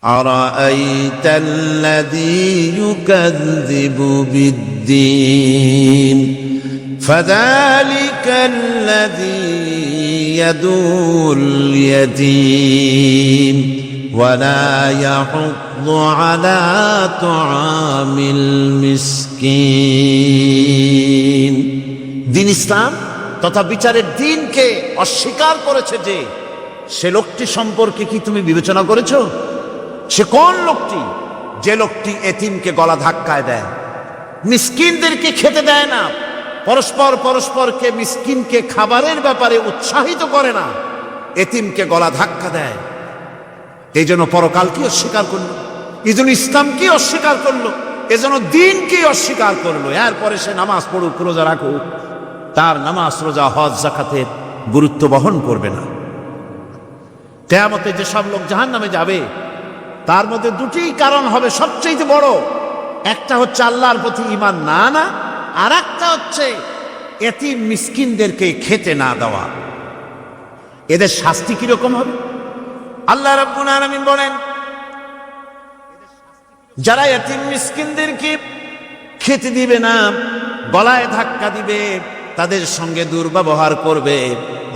أرأيت الذي يكذب بالدين فذلك الذي يدعو اليتيم ولا يحض على طعام المسكين। দিন ইসলাম তথা বিচারের দিনকে অস্বীকার করেছে যে সে লোকটি সম্পর্কে কি তুমি বিবেচনা করেছো? সে কোন লোকটি? যে লোকটি এতিমকে গলা ধাক্কায় দেয়, মিসকিনদেরকে খেতে দেয় না, পরস্পরকে মিসকিনকে খাবারের ব্যাপারে উৎসাহিত করে না, এতিমকে গলা ধাক্কা দেয়। এই জন্য পরকালকে অস্বীকার করলো, এই জন্য ইসলামকে অস্বীকার করলো, এজন্য দিনকে অস্বীকার করলো। এরপরে সে নামাজ পড়ুক, রোজা রাখুক, তার নামাজ, রোজা, হজ, যাকাতের গুরুত্ব বহন করবে না। কিয়ামতে যেসব লোক জাহান্নামে যাবে তার মধ্যে দুটি কারণ হবে সবচেয়ে বড়। একটা হচ্ছে আল্লাহর প্রতি ঈমান না আনা, আর একটা হচ্ছে এতিম মিসকিনদেরকে খেতে না দেওয়া। এদের শাস্তি কিরকম হবে? আল্লাহ রাব্বুল আলামিন বলেন, যারা এতিম মিসকিনদেরকে খেতে দিবে না, গলায় ধাক্কা দিবে, তাদের সঙ্গে দুর্ব্যবহার করবে,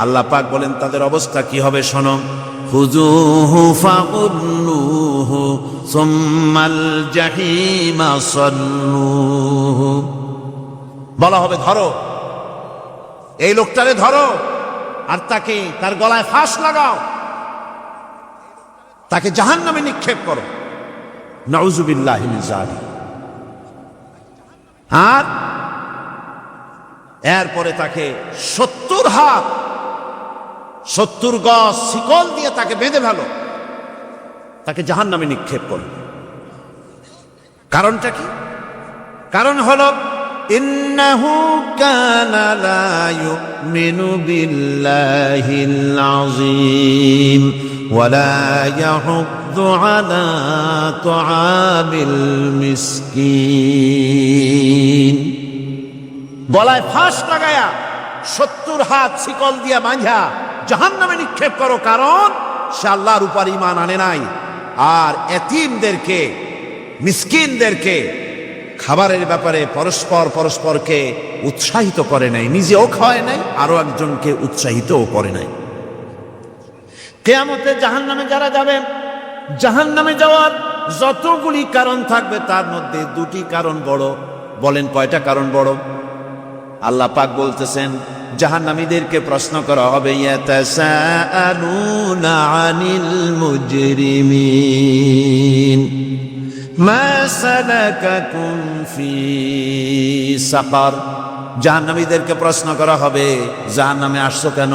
আল্লাহ পাক বলেন তাদের অবস্থা কি হবে শোনো। খুযূহু ফাগুল্লুহু সুম্মাল জাহিমা সাল্লুহু। বলা হবে ধরো এই লোকটারে, ধরো আর তাকে তার গলায় ফাঁস লাগাও, তাকে জাহান্নামে নিক্ষেপ করো। নাউযুবিল্লাহি মিন যালিক। আর এরপরে তাকে 70 হাত 70 গজ শিকল দিয়ে তাকে বেঁধে ফেলো, তাকে জাহান্নামে নিক্ষেপ করো। কারণটা কি? কারণ হলো ইন্নাহু কানা লা ইউমিনু বিল্লাহিল আযীম ওয়া লা ইয়াহুদ্দু আলা তুআমিল মিসকিন। গলায় ফাঁস লাগায়া 70 হাত শিকল দিয়া বাঁধা জাহান্নামে নিক্ষেপ করো, কারণ সে আল্লাহর উপর ঈমান আনে নাই, আর এতিমদেরকে, মিসকিনদেরকে খাবারের ব্যাপারে পরস্পরকে উৎসাহিত করে নাই, নিজেও খাওয়ায় নাই, আরো একজনকে উৎসাহিতও করে নাই। কিয়ামতে জাহান্নামে যারা যাবে, জাহান্নামে যাওয়ার যতগুলি কারণ থাকবে তার মধ্যে দুটি কারণ বড়। বলেন কয়টা কারণ বড়? আল্লাহ পাক বলতেছেন জাহান্নামীদেরকে প্রশ্ন করা হবে, ইয়াতাসাআলুনা আনিল মুজরিমিন মা সালাকাকুম ফি সাকার। জাহান্নামীদেরকে প্রশ্ন করা হবে, জাহান্নামে আসছো কেন?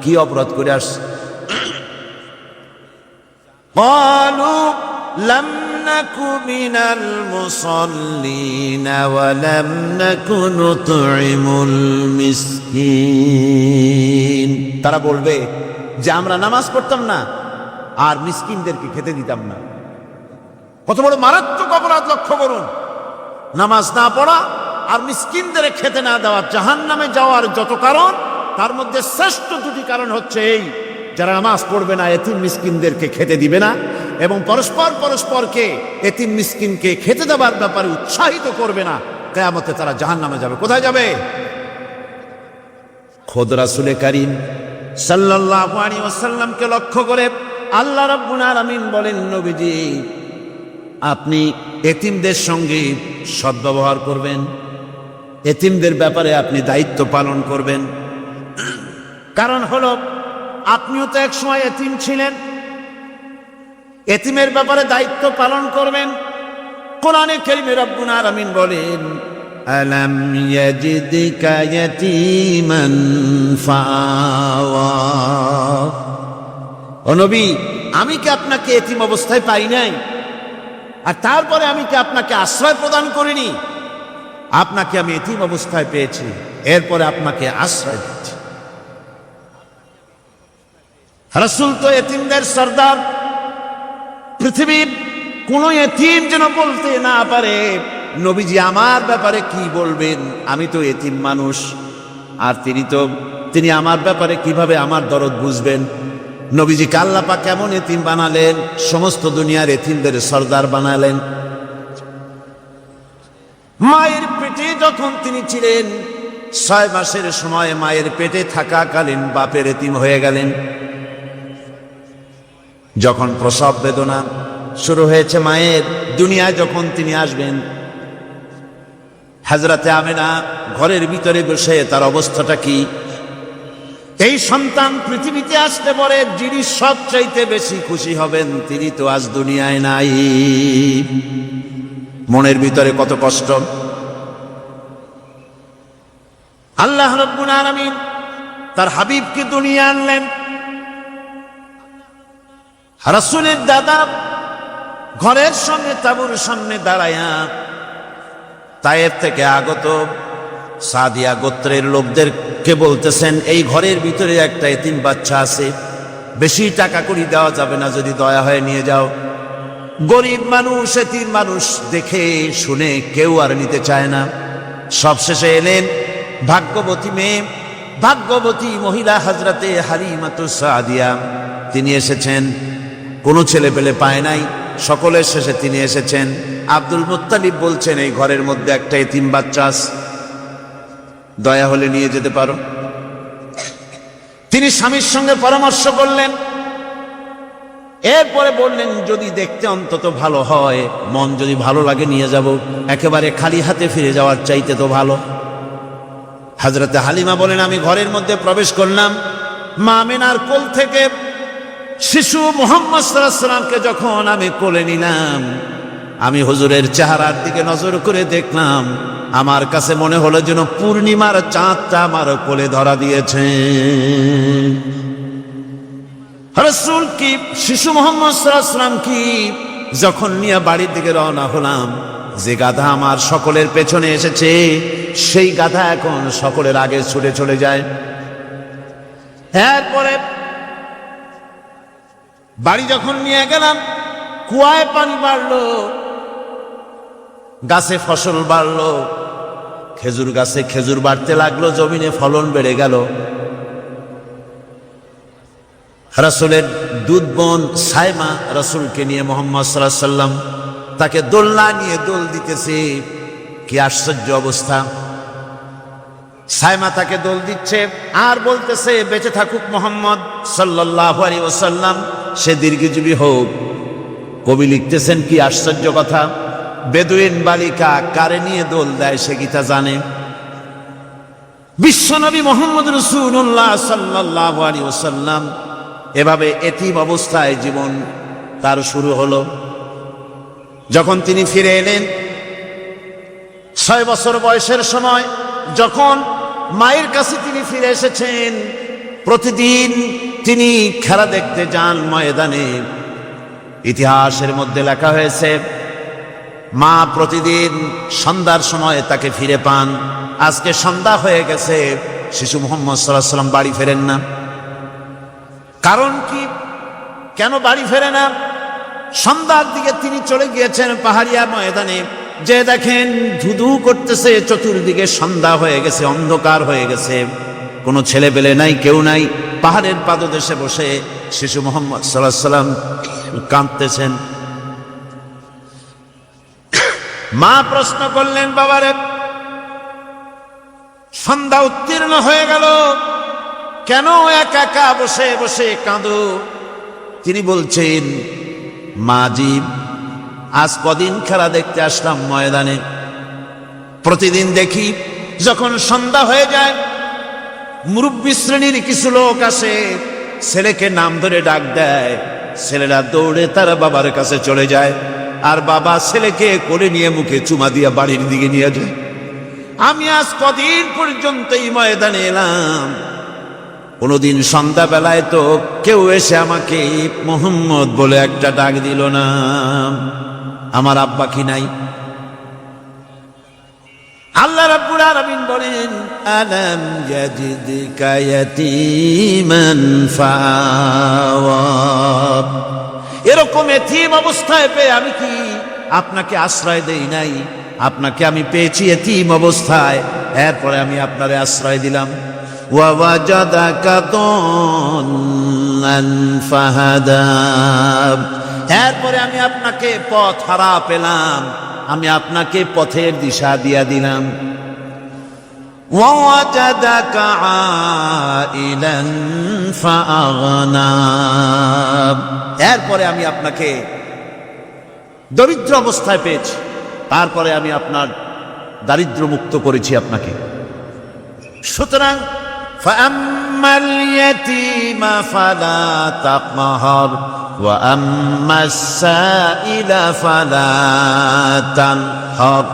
কি অপরাধ করে আসছো? ক্বালু লাম নাকু মিনাল মুসাল্লিন ওয়া লাম নাকু নুতঈমুল মিসকিন। তারা বলবে যে আমরা নামাজ পড়তাম না আর মিসকিনদেরকে খেতে দিতাম না। কত বড় মারাত্মক অপরাধ লক্ষ্য করুন। নামাজ না পড়া আর মিসকিনদের খেতে না দেওয়া, জাহান্নামে যাওয়ার যত কারণ তার মধ্যে শ্রেষ্ঠ দুটি কারণ হচ্ছে এই, যারা নামাজ পড়বে না, এতিম মিসকিনদেরকে খেতে দিবে না, এবং পরস্পরকে এতিম মিসকিনকে খেতে দেওয়ার ব্যাপারে উৎসাহিত করবে না, কিয়ামতে তারা জাহান্নামে যাবে। কোথায় যাবে? খোদ রাসূলে কারীম সাল্লাল্লাহু আলাইহি ওয়াসাল্লামকে লক্ষ্য করে আল্লাহ রাব্বুল আলামিন বলেন, নবীজি আপনি এতিমদের সঙ্গে সদ্ব্যবহার করবেন, এতিমদের ব্যাপারে আপনি দায়িত্ব পালন করবেন। কারণ হলো আপনিও তো এক সময় এতিম ছিলেন, এতিমের ব্যাপারে দায়িত্ব পালন করবেন। কোরআনে কারীমে রব্বুল আলামিন বলেন, আলাম ইয়াজিদকা ইয়াতীমান ফাআওয়া। ও নবী, আমি কি আপনাকে এতিম অবস্থায় পাই নাই? আর তারপরে আমি কি আপনাকে আশ্রয় প্রদান করিনি? আপনাকে আমি এতিম অবস্থায় পেয়েছি, এরপরে আপনাকে আশ্রয় দিচ্ছি। রাসূল তো এতিমদের সরদার। পৃথিবীর কোন এতিম যেন বলতে না পারে, নবীজি আমার ব্যাপারে কি বলবেন, আমি তো এতিম মানুষ, আর তিনি আমার ব্যাপারে কিভাবে আমার দরদ বুঝবেন। নবীজিকে আল্লাহ পাক কেমন এতিম বানালেন, সমস্ত দুনিয়ার এতিমদের সর্দার বানালেন। মায়ের পেটে যখন তিনি ছিলেন 6 মাসের সময় মায়ের পেটে থাকাকালীন বাপের এতিম হয়ে গেলেন। যখন প্রসব বেদনা শুরু হয়েছে মায়ের, দুনিয়ায় যখন তিনি আসবেন, হযরতে আমেনা ঘরের ভিতরে বসে তার অবস্থাটা কি? এই সন্তান পৃথিবীতে আসতে পরে যিনি সবচাইতে বেশি খুশি হবেন তিনি তো আজ দুনিয়ায় নাই। মনের ভিতরে কত কষ্ট। আল্লাহ রাব্বুল আলামিন তার হাবিবকে দুনিয়া আনলেন। রাসূলের দাদা ঘরের সামনে তাঁবুর সামনে দাঁড়ায়া তায়েফ থেকে আগত সাদিয়া গোত্রের লোকদেরকে বলতেছেন, এই ঘরের ভিতরে একটা এতিম বাচ্চা আছে, বেশি টাকা কড়ি দেওয়া যাবে না, যদি দয়া হয় নিয়ে যাও। গরিব মানুষ, এতিম মানুষ দেখে শুনে কেউ আর নিতে চায় না। সবশেষে এলেন ভাগ্যবতী মেয়ে, ভাগ্যবতী মহিলা হযরতে হালিমাতুস সাদিয়া। তিনি এসেছেন, কোনো ছেলে পেলে পায় নাই, সকলের শেষে তিনি এসেছেন। আব্দুল মুত্তালিব বলছেন, এই ঘরের মধ্যে একটা এতিম বাচ্চা আছে, দয়া হলে নিয়ে যেতে পারো। তিনি স্বামীর সঙ্গে পরামর্শ করলেন, এরপরে বললেন, যদি দেখতে অন্তত ভালো হয়, মন যদি ভালো লাগে নিয়ে যাব, একেবারে খালি হাতে ফিরে যাওয়ার চাইতে তো ভালো। হযরতে হালিমা বলেন, আমি ঘরের মধ্যে প্রবেশ করলাম, মা আমেনার কোল থেকে শিশু মুহাম্মদ সাল্লাল্লাহু আলাইহি সাল্লামকে যখন আমি কোলে নিলাম, আমি হুজুরের চেহারার দিকে নজর করে দেখলাম, আমার কাছে মনে হলো যেন পূর্ণিমার চাঁদটা আমার কোলে ধরা দিয়েছে। রাসূল কি শিশু মুহাম্মদ সাল্লাল্লাহু আলাইহি সাল্লাম কি যখন নিয়ে বাড়ির দিকে রওনা হলাম, যে গাধা আমার সকলের পেছনে এসেছে সেই গাধা এখন সকলের আগে ছুটে চলে যায়। এরপরে বাড়ি যখন নিয়ে গেলাম, কুয়ায় পানি বাড়লো, গাছে ফসল বাড়লো, খেজুর গাছে খেজুর বাড়তে লাগলো, জমিনে ফলন বেড়ে গেল। রাসূলের দুধ বোন সাইমা রাসূলকে নিয়ে মুহাম্মদ সাল্লাল্লাহু আলাইহি সাল্লাম তাকে দোলনা নিয়ে দোল দিতেছে। কি আশ্চর্য অবস্থা! সাইমা তাকে দোল দিচ্ছে আর বলতেছে, বেঁচে থাকুক মুহাম্মদ সাল্লাল্লাহু আলাইহি ওয়াসাল্লাম, সে দীর্ঘজীবী হোক। কবি লিখতেছেন, কি আশ্চর্য কথা! বেদুইন বালিকা কারে নিয়ে দোল দেয় সে কি তা জানে? বিশ্বনবী মুহাম্মদ রাসূলুল্লাহ সাল্লাল্লাহু আলাইহি ওয়াসাল্লাম এভাবে এতিম অবস্থায় জীবন তার শুরু হলো। যখন তিনি ফিরে এলেন 6 বছর বয়সের সময়, যখন মায়ের কাছে তিনি ফিরে এসেছেন, প্রতিদিন তিনি খেলা দেখতে যান ময়দানে। ইতিহাসের মধ্যে লেখা হয়েছে, মা প্রতিদিন সন্ধ্যার সময় তাকে ফিরে পান। আজকে সন্ধ্যা হয়ে গেছে, শিশু মুহাম্মদ সাল্লাল্লাহু আলাইহি সাল্লাম বাড়ি ফেরেন না। কারণ কি? কেন বাড়ি ফেরে না? সন্ধ্যার দিকে তিনি চলে গিয়েছেন পাহাড়িয়া ময়দানে, যে দেখেন ধুধু করতেছে, চতুর্দিকে সন্ধ্যা হয়ে গেছে, অন্ধকার হয়ে গেছে, কোনো ছেলে পেলে নাই, কেউ নাই। পাহাড়ের পাদদেশে বসে শিশু মুহাম্মদ সাল্লাল্লাহু আলাইহি সাল্লাম কাঁদতেছেন। মা প্রশ্ন করলেন, বাবারে, সন্ধ্যা উত্তীর্ণ হয়ে গেল, কেন একা একা বসে বসে কাঁদো? তিনি বলছেন, মাজি, আজ কদিন খেলা দেখতে আসলাম ময়দানে, প্রতিদিন দেখি যখন সন্ধ্যা হয়ে যায় মুরব্বী শ্রেণীর কিছু লোক আসে, ছেলেকে নাম ধরে ডাক দেয়, ছেলেরা দৌড়ে তার বাবার কাছে চলে যায়, আর বাবা ছেলেকে কোলে নিয়ে মুখে চুমা দিয়ে বাড়ির দিকে নিয়ে যায়। আমি আজ কদিন পর্যন্ত এই ময়দানে এলাম, কোনোদিন সন্ধ্যাবেলায় তো কেউ এসে আমাকে মুহাম্মদ বলে একটা ডাক দিল না। আমার আব্বা কি নাই? আল্লাহ রাব্বুল আলামিন বলেন, আলাম ইয়াজিদকা ইয়াতীমান ফাআওয়া। এরকম এতিম অবস্থায় পেয়ে আমি কি আপনাকে আশ্রয় দেই নাই? আপনাকে আমি পেয়েছি এতিম অবস্থায়, এরপরে আমি আপনারে আশ্রয় দিলাম। ওয়াওয়াজাদাকা দাল্লান ফাহাদা। এরপরে আমি আপনাকে পথ হারা পেলাম, আমি আপনাকে পথের দিশা দিয়া দিলাম। ওয়াওয়াজাদাকা আইলান ফাআগনা। এরপরে আমি আপনাকে দরিদ্র অবস্থায় পেয়েছি, তারপরে আমি আপনার দারিদ্র মুক্ত করেছি আপনাকে। সুতরাং ফাআম্মাল ইয়াতীমা ফালা তাকহার ওয়া আম্মাস সাইলা ফালা তানহার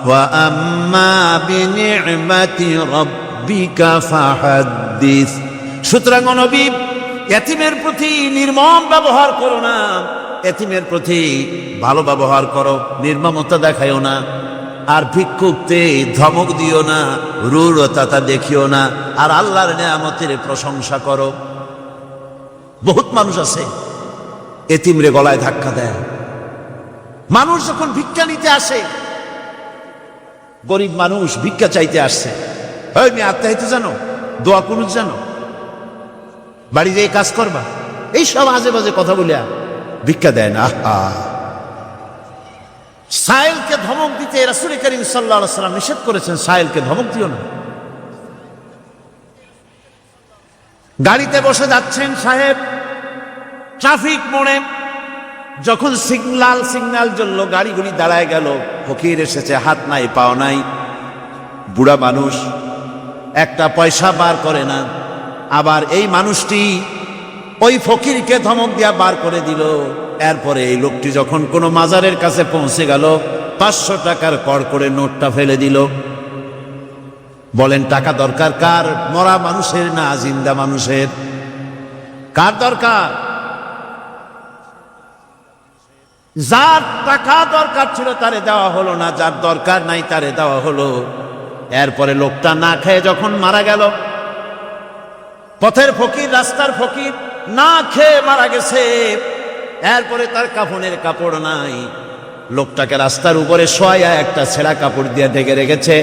ওয়া আম্মা বিনি'মাতি রাব্বিকা ফাহাদ্দিস। সুতরাং নবী, এতিমের প্রতি নির্মম ব্যবহার করো না, এতিমের প্রতি ভালো ব্যবহার করো, নির্মমতা দেখাইও না। আর ভিক্ষুকতে ধমক দিও না, রূঢ়তা দেখিও না, আর আল্লাহর নিয়ামতের প্রশংসা করো। বহুত মানুষ আছে এতিমরে গলায় ধাক্কা দেয়। মানুষ যখন ভিক্ষা নিতে আসে, গরিব মানুষ ভিক্ষা চাইতে আসছে, ওই মেয়ে আত্মাহিত জানো, দোয়া কুনুত জানো, বাড়ি যেয়ে কাজ করবা, এই সব আজে বাজে কথা বলিয়া ভিক্ষা দেয় না। সাইলকে ধমক দিতে রাসূল করিম সাল্লাল্লাহু আলাইহি ওয়াসাল্লাম নিষেধ করেছেন, সাইলকে ধমক দিও না। গাড়িতে বসে যাচ্ছেন সাহেব, ট্রাফিক মোড়ে যখন সিগন্যাল জ্বলল, গাড়িগুলি দাঁড়ায় গেল, ফকির এসেছে, হাত নাই পাও নাই, বুড়া মানুষ, একটা পয়সা বার করে না। আবার এই মানুষটি ওই ফকিরকে ধমক দিয়া বার করে দিল। এরপরে এই লোকটি যখন কোনো মাজারের কাছে পৌঁছে গেল, 500 টাকার কড়কড়ে নোটটা ফেলে দিল। বলেন টাকা দরকার কার? মরা মানুষের না জিন্দা মানুষের? কার দরকার? যার টাকা দরকার ছিল তারে দেওয়া হলো না, যার দরকার নাই তারে দেওয়া হলো। এরপরে লোকটা না খেয়ে যখন মারা গেল, পথের ফকির, রাস্তার ফকির, না খেয়ে মারা গেছে। এরপরে তার কাফনের কাপড় নাই, লোকটাকে রাস্তার উপরে শোয়া একটা ছেঁড়া কাপড় দিয়ে ঢেকে রেখেছে।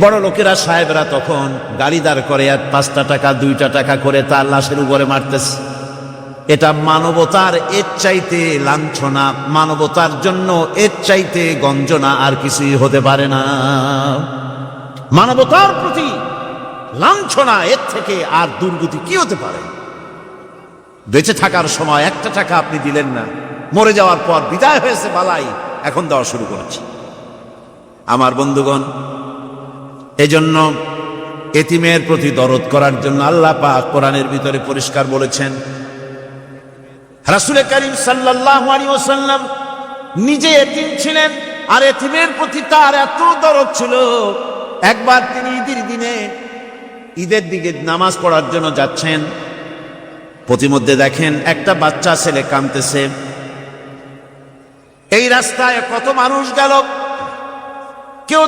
বড় লোকেরা, সাহেবরা তখন গাড়ি দাঁড় করে আর 5টা টাকা 2টা টাকা করে তার লাশের উপরে মারতেছে। এটা মানবতার এর চাইতে লাঞ্ছনা, মানবতার জন্য এর চাইতে গঞ্জনা আর কিছুই হতে পারে না। মানবতার প্রতি লাঞ্ছনা, এর থেকে আর দুর্গতি কি হতে পারে? বেঁচে থাকার সময় 1টা টাকা আপনি দিলেন না, মরে যাওয়ার পর বিদায় হয়েছে বালাই, এখন দেওয়া শুরু করেছে। আমার বন্ধুগণ, এজন্য এতিমের প্রতি দরদ করার জন্য আল্লাহ পাক কোরআনের ভিতরে পরিষ্কার বলেছেন। রাসূল করিম সাল্লাল্লাহু আলাইহি ওয়াসাল্লাম নিজে এতিম ছিলেন, আর এতিমের প্রতি তার এত দরদ ছিল, একবার তিনি ঈদের দিকে নামাজ পড়ার জন্য যাচ্ছেন, প্রতিমধ্যে দেখেন একটা বাচ্চা ছেলে কাঁদতেছে। এই রাস্তায় কত মানুষ গেল, কেউ